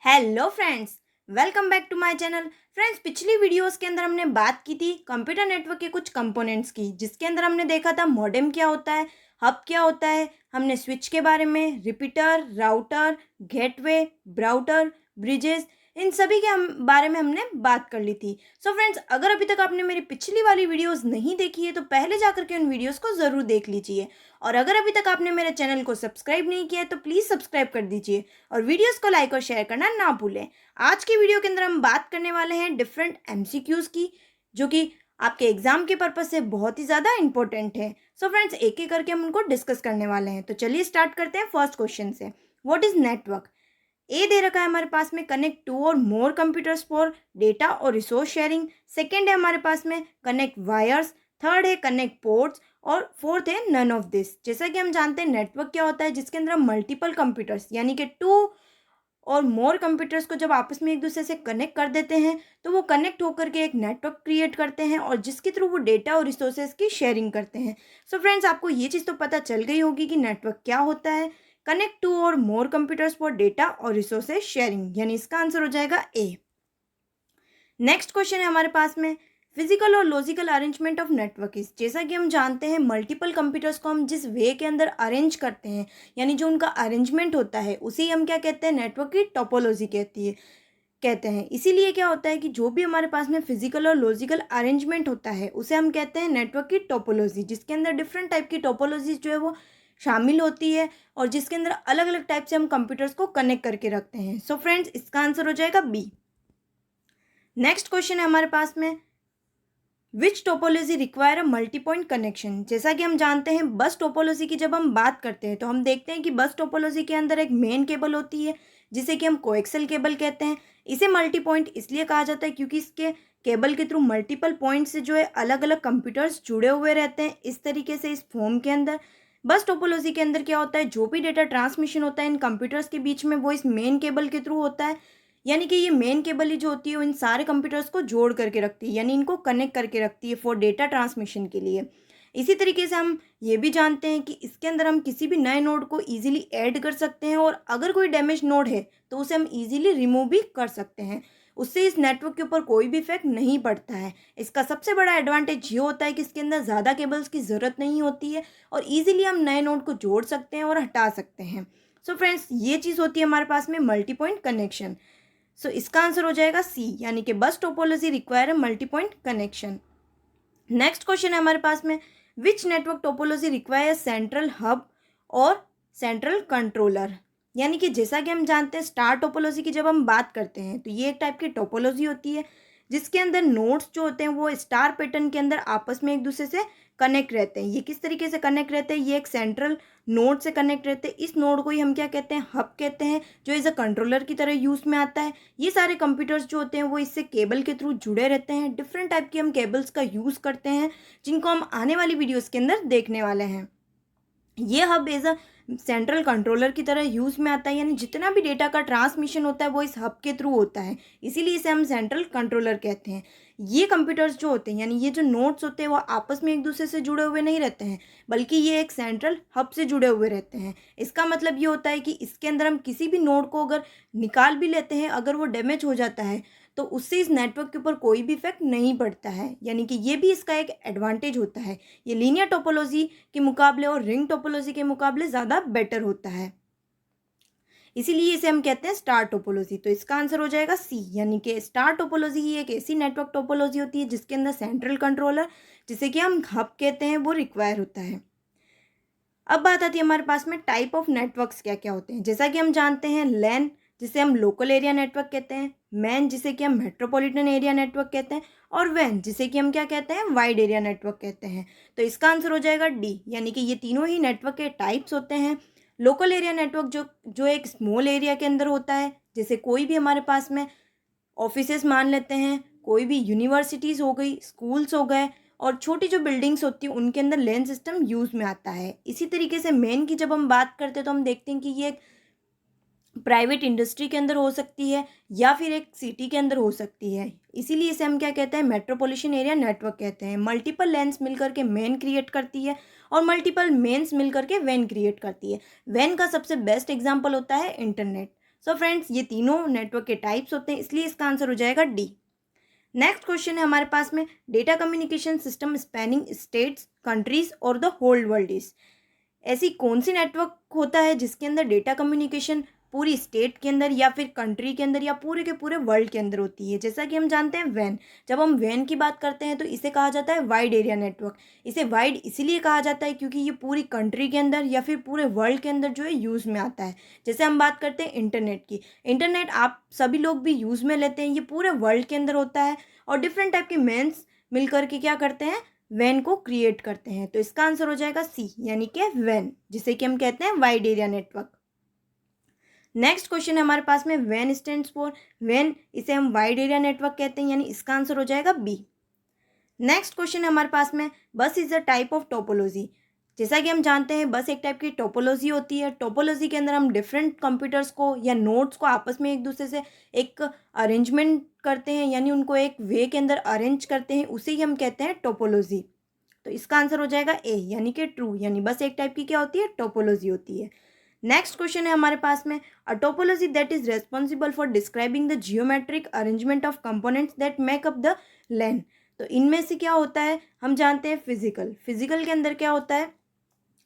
Hello friends, welcome back to my channel. Friends, पिछली videos के अंदर हमने बात की थी कंप्यूटर नेटवर्क के कुछ कंपोनेंट्स की, जिसके अंदर हमने देखा था मॉडेम क्या होता है, हब क्या होता है, हमने स्विच के बारे में, repeater, router, gateway, brouter, bridges, इन सभी के बारे में हमने बात कर ली थी। सो फ्रेंड्स, अगर अभी तक आपने मेरी पिछली वाली वीडियोस नहीं देखी है तो पहले जाकर के उन वीडियोस को ज़रूर देख लीजिए। और अगर अभी तक आपने मेरे चैनल को सब्सक्राइब नहीं किया है तो प्लीज़ सब्सक्राइब कर दीजिए और वीडियोस को लाइक और शेयर करना ना भूलें। आज की वीडियो के अंदर हम बात करने वाले हैं डिफरेंट एमसीक्यूज़ की, जो कि आपके एग्जाम के पर्पज से बहुत ही ज़्यादा इंपॉर्टेंट है। सो फ्रेंड्स, एक एक करके हम उनको डिस्कस करने वाले हैं। तो चलिए स्टार्ट करते हैं फर्स्ट क्वेश्चन से। What is network? ए दे रखा है हमारे पास में, connect two or more computers for data और रिसोर्स शेयरिंग। सेकेंड है हमारे पास में कनेक्ट वायर्स। थर्ड है कनेक्ट पोर्ट्स। और फोर्थ है नन ऑफ दिस। जैसा कि हम जानते हैं नेटवर्क क्या होता है, जिसके अंदर हम मल्टीपल कंप्यूटर्स यानी कि टू और मोर कंप्यूटर्स को जब आपस में एक दूसरे से कनेक्ट कर देते हैं तो वो कनेक्ट होकर के एक नेटवर्क क्रिएट करते हैं और जिसके थ्रू वो डेटा और रिसोर्सेज की शेयरिंग करते हैं। सो फ्रेंड्स, आपको ये चीज़ तो पता चल गई होगी कि नेटवर्क क्या होता है। Connect two or more computers for data और रिसोर्सेज शेयरिंग, यानी इसका आंसर हो जाएगा ए। नेक्स्ट क्वेश्चन है हमारे पास में, फिजिकल और logical arrangement of network is. जैसा कि हम जानते हैं मल्टीपल कंप्यूटर्स को हम जिस वे के अंदर अरेंज करते हैं, यानी जो उनका अरेंजमेंट होता है, उसे हम क्या कहते हैं, नेटवर्क की टोपोलॉजी कहते हैं। इसीलिए क्या होता है कि जो भी हमारे पास में फिजिकल और लॉजिकल अरेंजमेंट होता है उसे हम कहते हैं नेटवर्क की टोपोलॉजी, जिसके अंदर डिफरेंट टाइप की टोपोलॉजी जो है वो शामिल होती है और जिसके अंदर अलग अलग टाइप से हम कंप्यूटर्स को कनेक्ट करके रखते हैं। सो फ्रेंड्स, इसका आंसर हो जाएगा बी। नेक्स्ट क्वेश्चन है हमारे पास में, which topology require a multi point connection. जैसा कि हम जानते हैं बस टोपोलॉजी की जब हम बात करते हैं तो हम देखते हैं कि बस टोपोलॉजी के अंदर एक मेन केबल होती है जिसे कि हम कोएक्सियल केबल कहते हैं। इसे मल्टी पॉइंट इसलिए कहा जाता है क्योंकि इसके केबल के थ्रू मल्टीपल पॉइंट से जो है अलग अलग कंप्यूटर्स जुड़े हुए रहते हैं। इस तरीके से इस फॉर्म के अंदर बस टोपोलॉजी के अंदर क्या होता है, जो भी डेटा ट्रांसमिशन होता है इन कंप्यूटर्स के बीच में वो इस मेन केबल के थ्रू होता है। यानी कि ये मेन केबल ही जो होती है वो इन सारे कंप्यूटर्स को जोड़ करके रखती है, यानी इनको कनेक्ट करके रखती है फॉर डेटा ट्रांसमिशन के लिए। इसी तरीके से हम ये भी जानते हैं कि इसके अंदर हम किसी भी नए नोड को इजीली ऐड कर सकते हैं और अगर कोई डैमेज नोड है तो उसे हम इजीली रिमूव भी कर सकते हैं। उससे इस नेटवर्क के ऊपर कोई भी इफेक्ट नहीं पड़ता है। इसका सबसे बड़ा एडवांटेज ये होता है कि इसके अंदर ज़्यादा केबल्स की ज़रूरत नहीं होती है और ईजिली हम नए नोड को जोड़ सकते हैं और हटा सकते हैं। सो फ्रेंड्स, ये चीज़ होती है हमारे पास में मल्टी पॉइंट कनेक्शन। सो इसका आंसर हो जाएगा सी, यानी कि bus topology require a multi point connection. Next question है हमारे पास में, which network topology require central hub और सेंट्रल कंट्रोलर। यानी कि जैसा कि हम जानते हैं स्टार टोपोलॉजी की जब हम बात करते हैं तो ये एक टाइप की टोपोलॉजी होती है जिसके अंदर नोड्स जो होते हैं वो स्टार पैटर्न के अंदर आपस में एक दूसरे से कनेक्ट रहते हैं। ये किस तरीके से कनेक्ट रहते हैं, ये एक सेंट्रल नोड से कनेक्ट रहते हैं। इस नोड को ही हम क्या कहते हैं, हब कहते हैं, जो एज अ कंट्रोलर की तरह यूज़ में आता है। ये सारे कंप्यूटर्स जो होते हैं वो इससे केबल के थ्रू जुड़े रहते हैं। डिफरेंट टाइप के हम केबल्स का यूज़ करते हैं जिनको हम आने वाली वीडियोस के अंदर देखने वाले हैं। ये hub as a central controller की तरह यूज़ में आता है, यानी जितना भी डेटा का ट्रांसमिशन होता है वो इस हब के थ्रू होता है, इसीलिए इसे हम सेंट्रल कंट्रोलर कहते हैं। ये कंप्यूटर्स जो होते हैं, यानी ये जो नोड्स होते हैं वो आपस में एक दूसरे से जुड़े हुए नहीं रहते हैं, बल्कि ये एक सेंट्रल हब से जुड़े हुए रहते हैं। इसका मतलब ये होता है कि इसके अंदर हम किसी भी नोड को अगर निकाल भी लेते हैं, अगर वो डैमेज हो जाता है तो उससे इस नेटवर्क के ऊपर कोई भी इफेक्ट नहीं पड़ता है, यानी कि ये भी इसका एक एडवांटेज होता है। ये लीनियर टोपोलॉजी के मुकाबले और रिंग टोपोलॉजी के मुकाबले ज़्यादा बेटर होता है, इसीलिए इसे हम कहते हैं स्टार टोपोलॉजी। तो इसका आंसर हो जाएगा सी, यानी कि स्टार टोपोलॉजी ही एक ऐसी नेटवर्क टोपोलॉजी होती है जिसके अंदर सेंट्रल कंट्रोलर, जिसे कि हम हब कहते हैं, वो रिक्वायर होता है। अब बात आती है हमारे पास में टाइप ऑफ नेटवर्क्स क्या क्या होते हैं। जैसा कि हम जानते हैं लैन, जिसे हम लोकल एरिया नेटवर्क कहते हैं, मैन जिसे कि हम मेट्रोपॉलिटन एरिया नेटवर्क कहते हैं, और वैन जिसे कि हम क्या कहते हैं, वाइड एरिया नेटवर्क कहते हैं। तो इसका आंसर हो जाएगा डी, यानी कि ये तीनों ही नेटवर्क के टाइप्स होते हैं। लोकल एरिया नेटवर्क जो जो एक स्मॉल एरिया के अंदर होता है, जैसे कोई भी हमारे पास में ऑफिसेस मान लेते हैं, कोई भी यूनिवर्सिटीज़ हो गई, स्कूल्स हो गए, और छोटी जो बिल्डिंग्स होती हैं उनके अंदर लेन सिस्टम यूज़ में आता है। इसी तरीके से मेन की जब हम बात करते हैं तो हम देखते हैं कि ये एक प्राइवेट इंडस्ट्री के अंदर हो सकती है या फिर एक सिटी के अंदर हो सकती है। इसीलिए इसे हम क्या कहते हैं, मेट्रोपॉलिटन एरिया नेटवर्क कहते हैं। मल्टीपल लेन्स मिलकर के मेन क्रिएट करती है और मल्टीपल मेन्स मिलकर के वैन क्रिएट करती है। वैन का सबसे बेस्ट एग्जांपल होता है इंटरनेट। सो फ्रेंड्स, ये तीनों नेटवर्क के टाइप्स होते हैं, इसलिए इसका आंसर हो जाएगा डी। नेक्स्ट क्वेश्चन है हमारे पास में, data communication system spanning states, countries और द होल वर्ल्ड इज। ऐसी कौन सी नेटवर्क होता है जिसके अंदर डेटा कम्युनिकेशन पूरी स्टेट के अंदर या फिर कंट्री के अंदर या पूरे के पूरे वर्ल्ड के अंदर होती है। जैसा कि हम जानते हैं वैन, जब हम वैन की बात करते हैं तो इसे कहा जाता है वाइड एरिया नेटवर्क। इसे वाइड इसीलिए कहा जाता है क्योंकि ये पूरी कंट्री के अंदर या फिर पूरे वर्ल्ड के अंदर जो है यूज़ में आता है। जैसे हम बात करते हैं इंटरनेट की, इंटरनेट आप सभी लोग भी यूज़ में लेते हैं, ये पूरे वर्ल्ड के अंदर होता है और डिफरेंट टाइप के मेंस मिल करके क्या करते हैं, वैन को क्रिएट करते हैं। तो इसका आंसर हो जाएगा सी, यानी कि वैन, जिसे कि हम कहते हैं wide area network. Next question है हमारे पास में, वैन स्टैंड्स फॉर, वैन इसे हम वाइड एरिया नेटवर्क कहते हैं, यानी इसका आंसर हो जाएगा बी। नेक्स्ट क्वेश्चन है हमारे पास में, बस is a type of topology. जैसा कि हम जानते हैं बस एक टाइप की टोपोलॉजी होती है। टोपोलॉजी के अंदर हम डिफरेंट कंप्यूटर्स को या नोड्स को आपस में एक दूसरे से एक अरेंजमेंट करते हैं, यानी उनको एक वे के अंदर अरेंज करते हैं, उसे ही हम कहते हैं टोपोलॉजी। तो इसका आंसर हो जाएगा ए, यानी कि ट्रू, यानी बस एक टाइप की क्या होती है, टोपोलॉजी होती है। नेक्स्ट क्वेश्चन है हमारे पास में, a topology that is responsible for describing the geometric arrangement of components that make up the LAN. तो इनमें से क्या होता है, हम जानते हैं फिजिकल के अंदर क्या होता है,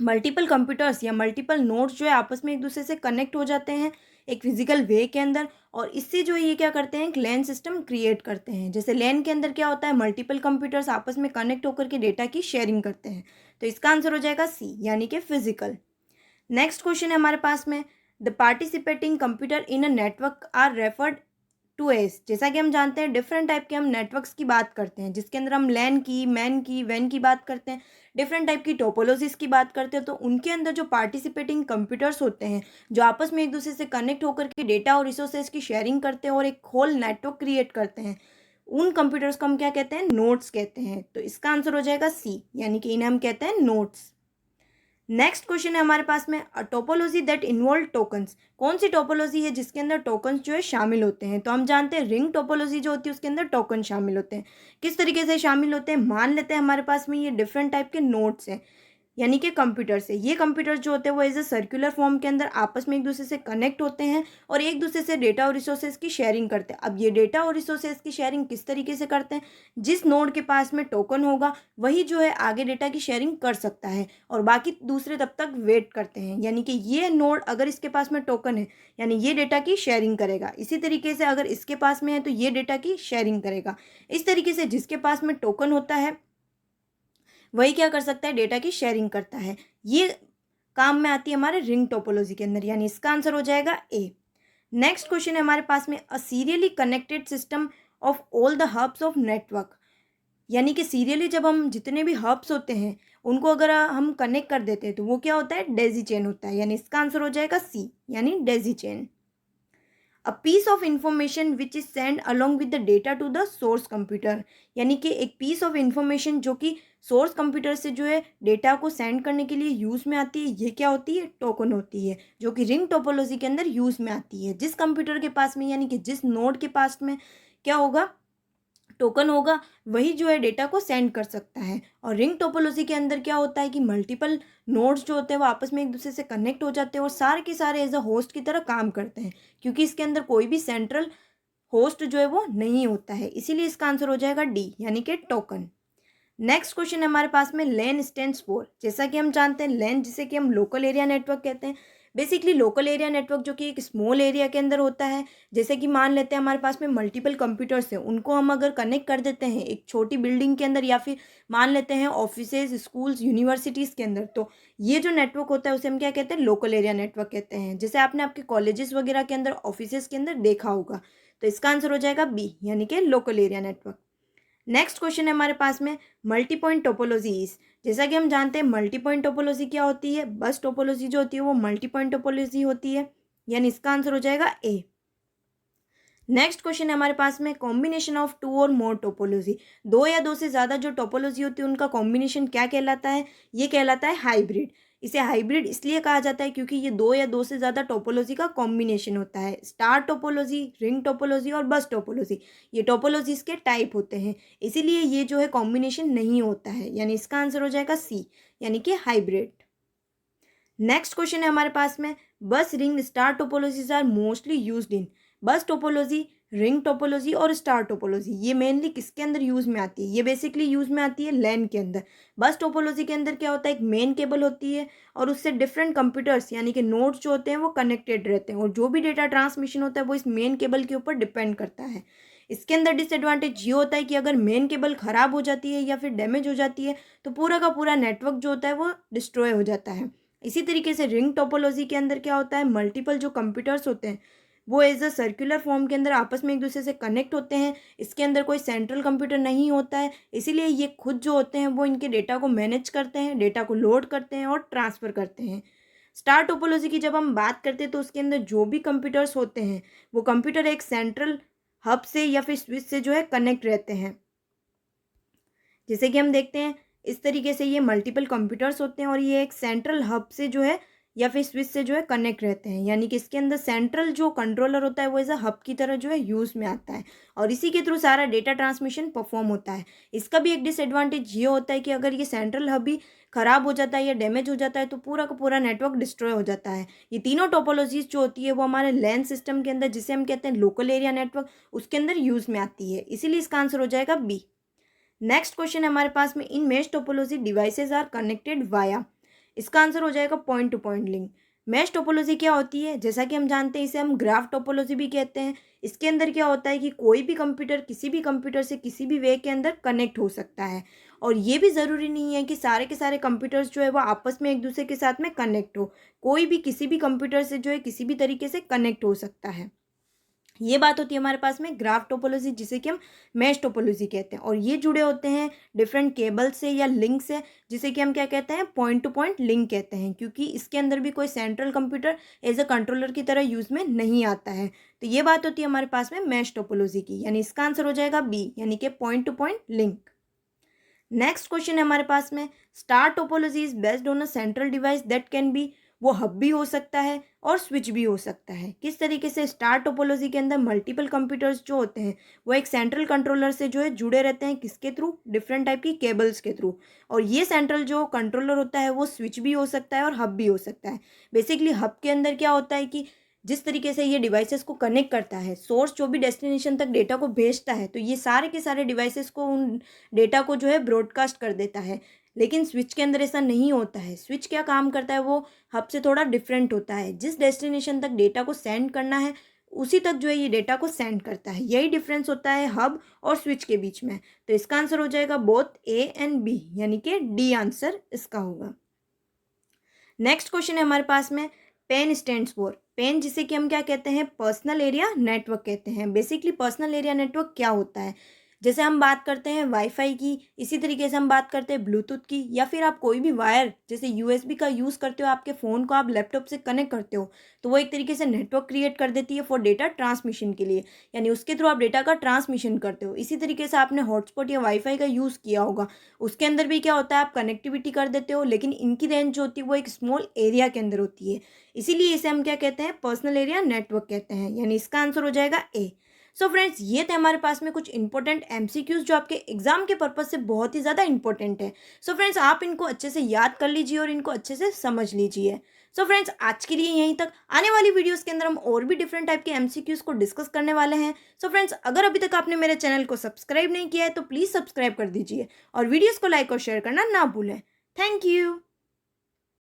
मल्टीपल कंप्यूटर्स या मल्टीपल नोड्स जो है आपस में एक दूसरे से कनेक्ट हो जाते हैं एक फिजिकल वे के अंदर, और इससे जो है ये क्या करते हैं, एक लैन सिस्टम क्रिएट करते हैं। जैसे लैन के अंदर क्या होता है, मल्टीपल कंप्यूटर्स आपस में कनेक्ट होकर के डेटा की शेयरिंग करते हैं। तो इसका आंसर हो जाएगा सी, यानी कि फिजिकल। नेक्स्ट क्वेश्चन है हमारे पास में, the participating computer in a network are referred to as. जैसा कि हम जानते हैं डिफरेंट टाइप के हम नेटवर्क्स की बात करते हैं, जिसके अंदर हम लैन की, मैन की, वैन की बात करते हैं, डिफरेंट टाइप की टोपोलॉजीज की बात करते हैं। तो उनके अंदर जो पार्टिसिपेटिंग कंप्यूटर्स होते हैं, जो आपस में एक दूसरे से कनेक्ट होकर के डेटा और रिसोर्सेज की शेयरिंग करते हैं और एक होल नेटवर्क क्रिएट करते हैं, उन कंप्यूटर्स को हम क्या कहते हैं, नोड्स कहते हैं। तो इसका आंसर हो जाएगा सी, यानी कि इन्हें हम कहते हैं नोड्स। नेक्स्ट क्वेश्चन है हमारे पास में, a topology that involve tokens. कौन सी टोपोलॉजी है जिसके अंदर टोकन्स जो है शामिल होते हैं। तो हम जानते हैं रिंग टोपोलॉजी जो होती है उसके अंदर टोकन शामिल होते हैं। किस तरीके से शामिल होते हैं, मान लेते हैं हमारे पास में ये डिफरेंट टाइप के नोड्स हैं, यानी कि कंप्यूटर से, ये कंप्यूटर जो होते हैं वो एज ए सर्कुलर फॉर्म के अंदर आपस में एक दूसरे से कनेक्ट होते हैं और एक दूसरे से डेटा और रिसोर्सेज की शेयरिंग करते हैं। अब ये डेटा और रिसोर्सेज की शेयरिंग किस तरीके से करते हैं, जिस नोड के पास में टोकन होगा वही जो है आगे डेटा की शेयरिंग कर सकता है और बाकी दूसरे तब तक वेट करते हैं। यानी कि ये नोड अगर इसके पास में टोकन है यानी ये डेटा की शेयरिंग करेगा, इसी तरीके से अगर इसके पास में है तो ये डेटा की शेयरिंग करेगा। इस तरीके से जिसके पास में टोकन होता है वही क्या कर सकता है, डेटा की शेयरिंग करता है। ये काम में आती है हमारे रिंग टोपोलॉजी के अंदर, यानी इसका आंसर हो जाएगा ए। नेक्स्ट क्वेश्चन है हमारे पास में, a serially connected system of all the hubs of network. यानी कि सीरियली जब हम जितने भी हब्स होते हैं उनको अगर हम कनेक्ट कर देते हैं तो वो क्या होता है, डेजी चेन होता है, यानी इसका आंसर हो जाएगा सी, यानी daisy chain. A piece of information which is send along with the data to the source computer. यानी कि एक पीस ऑफ इंफॉर्मेशन जो कि सोर्स कंप्यूटर से जो है डेटा को सेंड करने के लिए यूज़ में आती है, ये क्या होती है, टोकन होती है, जो कि रिंग टोपोलॉजी के अंदर यूज़ में आती है। जिस कंप्यूटर के पास में यानी कि जिस नोड के पास में क्या होगा, टोकन होगा, वही जो है डेटा को सेंड कर सकता है। और रिंग टोपोलॉजी के अंदर क्या होता है कि मल्टीपल नोड्स जो होते हैं वो आपस में एक दूसरे से कनेक्ट हो जाते हैं और सारे के सारे एज अ होस्ट की तरह काम करते हैं, क्योंकि इसके अंदर कोई भी सेंट्रल होस्ट जो है वो नहीं होता है, इसीलिए इसका आंसर हो जाएगा डी, यानी कि टोकन। नेक्स्ट क्वेश्चन है हमारे पास में, लैन स्टैंड्स फॉर। जैसा कि हम जानते हैं लैन जिसे कि हम लोकल एरिया नेटवर्क कहते हैं। बेसिकली लोकल एरिया नेटवर्क जो कि एक स्मॉल एरिया के अंदर होता है, जैसे कि मान लेते हैं हमारे पास में मल्टीपल कंप्यूटर्स हैं, उनको हम अगर कनेक्ट कर देते हैं एक छोटी बिल्डिंग के अंदर या फिर मान लेते हैं ऑफिसेज, स्कूल्स, यूनिवर्सिटीज़ के अंदर, तो ये जो नेटवर्क होता है उसे हम क्या कहते हैं, लोकल एरिया नेटवर्क कहते हैं। जैसे आपने आपके कॉलेजेस वगैरह के अंदर, ऑफिसेज के अंदर देखा होगा। तो इसका आंसर हो जाएगा बी, यानी कि local area network. Next question है हमारे पास में, मल्टी पॉइंट टोपोलॉजीज। जैसा कि हम जानते हैं मल्टी पॉइंट टोपोलॉजी क्या होती है, बस टोपोलॉजी जो होती है वो मल्टी पॉइंट टोपोलॉजी होती है, यानी इसका आंसर हो जाएगा ए। नेक्स्ट क्वेश्चन है हमारे पास में, combination of to or more topology. दो या दो से ज़्यादा जो टोपोलॉजी होती है उनका कॉम्बिनेशन क्या कहलाता है, ये कहलाता है हाइब्रिड। इसे हाइब्रिड इसलिए कहा जाता है क्योंकि ये दो या दो से ज़्यादा टोपोलॉजी का कॉम्बिनेशन होता है। स्टार टोपोलॉजी, रिंग टोपोलॉजी और बस टोपोलॉजी, ये टोपोलॉजीज के टाइप होते हैं, इसीलिए ये जो है कॉम्बिनेशन नहीं होता है, यानी इसका आंसर हो जाएगा सी, यानी कि हाइब्रिड। नेक्स्ट क्वेश्चन है हमारे पास में, bus, ring, star topologies are mostly used in. Bus topology, ring topology और स्टार टोपोलॉजी ये मेनली किसके अंदर यूज़ में आती है? ये बेसिकली यूज़ में आती है लैन के अंदर। बस टोपोलॉजी के अंदर क्या होता है, एक मेन केबल होती है और उससे डिफरेंट कंप्यूटर्स यानी कि नोड्स जो होते हैं वो कनेक्टेड रहते हैं, और जो भी डेटा ट्रांसमिशन होता है वो इस मेन केबल के ऊपर डिपेंड करता है। इसके अंदर डिसएडवांटेज ये होता है कि अगर मेन केबल ख़राब हो जाती है या फिर डैमेज हो जाती है तो पूरा का पूरा नेटवर्क जो होता है वो डिस्ट्रॉय हो जाता है। इसी तरीके से रिंग टोपोलॉजी के अंदर क्या होता है, मल्टीपल जो कंप्यूटर्स होते हैं वो एज अ सर्कुलर फॉर्म के अंदर आपस में एक दूसरे से कनेक्ट होते हैं। इसके अंदर कोई सेंट्रल कंप्यूटर नहीं होता है, इसीलिए ये खुद जो होते हैं वो इनके डेटा को मैनेज करते हैं, डेटा को लोड करते हैं और ट्रांसफ़र करते हैं। स्टार टोपोलॉजी की जब हम बात करते हैं तो उसके अंदर जो भी कंप्यूटर्स होते हैं वो कंप्यूटर एक सेंट्रल हब से या फिर स्विच से जो है कनेक्ट रहते हैं। जैसे कि हम देखते हैं इस तरीके से ये मल्टीपल कंप्यूटर्स होते हैं और ये एक सेंट्रल हब से जो है या फिर स्विच से जो है कनेक्ट रहते हैं, यानी कि इसके अंदर सेंट्रल जो कंट्रोलर होता है वो एज अ हब की तरह जो है यूज़ में आता है और इसी के थ्रू सारा डेटा ट्रांसमिशन परफॉर्म होता है। इसका भी एक डिसएडवांटेज ये होता है कि अगर ये सेंट्रल हब ही ख़राब हो जाता है या डैमेज हो जाता है तो पूरा का पूरा नेटवर्क डिस्ट्रॉय हो जाता है। ये तीनों टोपोलॉजीज जो होती है वो हमारे लैन सिस्टम के अंदर, जिसे हम कहते हैं लोकल एरिया नेटवर्क, उसके अंदर यूज़ में आती है, इसीलिए इसका आंसर हो जाएगा बी। नेक्स्ट क्वेश्चन है हमारे पास में, in mesh topology devices are connected via. इसका आंसर हो जाएगा point to point link. Mesh topology क्या होती है, जैसा कि हम जानते हैं इसे हम ग्राफ टोपोलॉजी भी कहते हैं। इसके अंदर क्या होता है कि कोई भी कंप्यूटर किसी भी कंप्यूटर से किसी भी वे के अंदर कनेक्ट हो सकता है, और ये भी ज़रूरी नहीं है कि सारे के सारे कंप्यूटर्स जो है वो आपस में एक दूसरे के साथ में कनेक्ट हो। कोई भी किसी भी कंप्यूटर से जो है किसी भी तरीके से कनेक्ट हो सकता है। ये बात होती है हमारे पास में ग्राफ टोपोलॉजी, जिसे कि हम मैश टोपोलॉजी कहते हैं, और ये जुड़े होते हैं डिफरेंट केबल से या लिंक से, जिसे कि हम क्या कहते हैं, पॉइंट टू पॉइंट लिंक कहते हैं, क्योंकि इसके अंदर भी कोई central computer as a controller की तरह यूज़ में नहीं आता है। तो ये बात होती है हमारे पास में मैश टोपोलॉजी की, यानी इसका आंसर हो जाएगा बी, यानी कि point to point link. Next question है हमारे पास में, star topology is based on a central device that can be, वो हब भी हो सकता है और स्विच भी हो सकता है। किस तरीके से, स्टार टोपोलॉजी के अंदर मल्टीपल कंप्यूटर्स जो होते हैं वो एक सेंट्रल कंट्रोलर से जो है जुड़े रहते हैं, किसके थ्रू, डिफरेंट टाइप की केबल्स के थ्रू, और ये सेंट्रल जो कंट्रोलर होता है वो स्विच भी हो सकता है और हब भी हो सकता है। बेसिकली हब के अंदर क्या होता है कि जिस तरीके से ये डिवाइसेस को कनेक्ट करता है, सोर्स जो भी डेस्टिनेशन तक डेटा को भेजता है, तो ये सारे के सारे डिवाइसेस को उन डेटा को जो है ब्रॉडकास्ट कर देता है। लेकिन स्विच के अंदर ऐसा नहीं होता है। स्विच क्या काम करता है, वो हब से थोड़ा डिफरेंट होता है। जिस डेस्टिनेशन तक डेटा को सेंड करना है उसी तक जो है ये डेटा को सेंड करता है। यही डिफरेंस होता है हब और स्विच के बीच में। तो इसका आंसर हो जाएगा बोथ ए एंड बी, यानी कि डी आंसर इसका होगा। नेक्स्ट क्वेश्चन है हमारे पास में, पेन स्टैंड्स फॉर, पेन जिसे कि हम क्या कहते हैं, पर्सनल एरिया नेटवर्क कहते हैं। बेसिकली पर्सनल एरिया नेटवर्क क्या होता है, जैसे हम बात करते हैं वाईफाई की, इसी तरीके से हम बात करते हैं ब्लूटूथ की, या फिर आप कोई भी वायर जैसे यूएसबी का यूज़ करते हो, आपके फ़ोन को आप लैपटॉप से कनेक्ट करते हो, तो वो एक तरीके से नेटवर्क क्रिएट कर देती है फॉर डेटा ट्रांसमिशन के लिए, यानी उसके थ्रू आप डेटा का ट्रांसमिशन करते हो। इसी तरीके से आपने हॉटस्पॉट या वाईफाई का यूज़ किया होगा, उसके अंदर भी क्या होता है, आप कनेक्टिविटी कर देते हो, लेकिन इनकी रेंज जो होती है वो एक स्मॉल एरिया के अंदर होती है, इसीलिए इसे हम क्या कहते हैं, पर्सनल एरिया नेटवर्क कहते हैं, यानी इसका आंसर हो जाएगा ए। सो फ्रेंड्स, ये थे हमारे पास में कुछ इंपॉर्टेंट एमसीक्यूज जो आपके एग्जाम के पर्पज से बहुत ही ज़्यादा इंपॉर्टेंट है। सो फ्रेंड्स, आप इनको अच्छे से याद कर लीजिए और इनको अच्छे से समझ लीजिए। सो फ्रेंड्स, आज के लिए यहीं तक। आने वाली वीडियोस के अंदर हम और भी डिफरेंट टाइप के एमसीक्यूज को डिस्कस करने वाले हैं। सो फ्रेंड्स, अगर अभी तक आपने मेरे चैनल को सब्सक्राइब नहीं किया है तो प्लीज़ सब्सक्राइब कर दीजिए और वीडियोज़ को लाइक और शेयर करना ना भूलें। Thank you.